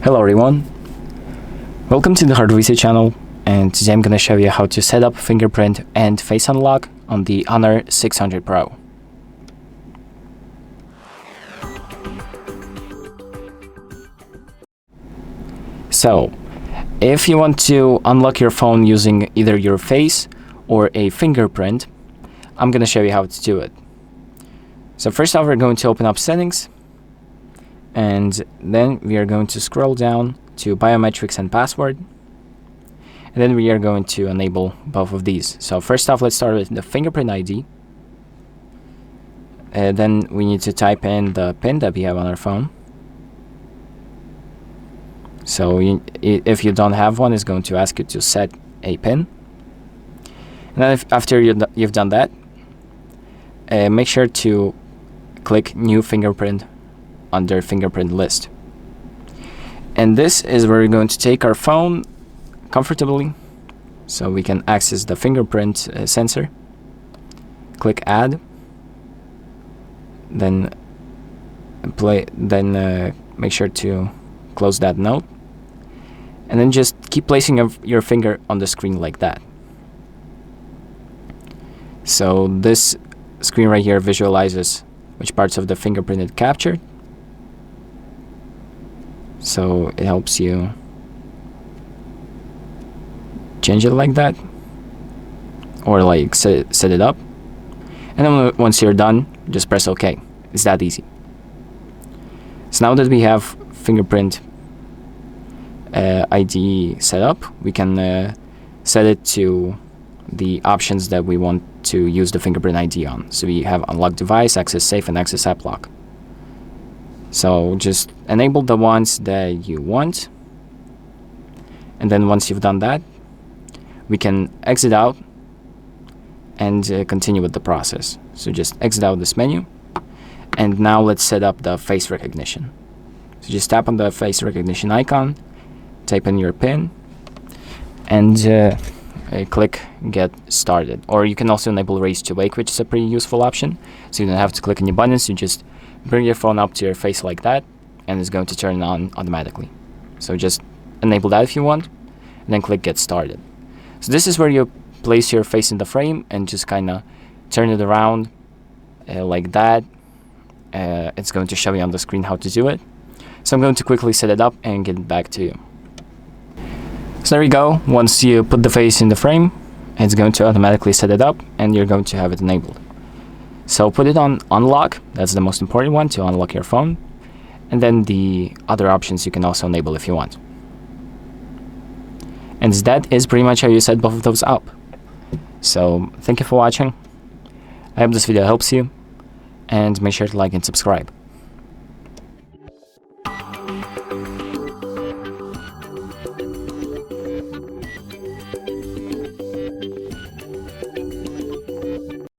Hello everyone, welcome to the HardReset channel, and today I'm going to show you how to set up fingerprint and face unlock on the Honor 600 Pro. So, if you want to unlock your phone using either your face or a fingerprint, I'm going to show you how to do it. So first off, we're going to open up settings, and then we are going to scroll down to Biometrics and Password, and then we are going to enable both of these. So first off, let's start with the fingerprint ID. Then we need to type in the PIN that we have on our phone. So if you don't have one, it's going to ask you to set a PIN. And then after you've done that, make sure to click New Fingerprint under Fingerprint List. And this is where we're going to take our phone comfortably so we can access the fingerprint sensor. Click Add, then make sure to close that note, and then just keep placing your finger on the screen like that. So this screen right here visualizes which parts of the fingerprint it captured. So it helps you change it like that, or like set it up. And then once you're done, just press OK. It's that easy. So now that we have fingerprint ID set up, we can set it to the options that we want to use the fingerprint ID on. So we have unlock device, access safe, and access app lock. So just enable the ones that you want, and then once you've done that, we can exit out and continue with the process. So just exit out this menu, and now let's set up the face recognition. So just tap on the face recognition icon, type in your PIN, and click Get Started. Or you can also enable Raise to Wake, which is a pretty useful option. So you don't have to click any buttons, you just bring your phone up to your face like that, and it's going to turn on automatically. So just enable that if you want, and then click Get Started. So this is where you place your face in the frame and just kind of turn it around like that. It's going to show you on the screen how to do it. So I'm going to quickly set it up and get back to you. So there you go. Once you put the face in the frame, it's going to automatically set it up, and you're going to have it enabled. So put it on unlock. That's the most important one, to unlock your phone. And then the other options you can also enable if you want. And that is pretty much how you set both of those up. So thank you for watching. I hope this video helps you, and make sure to like and subscribe.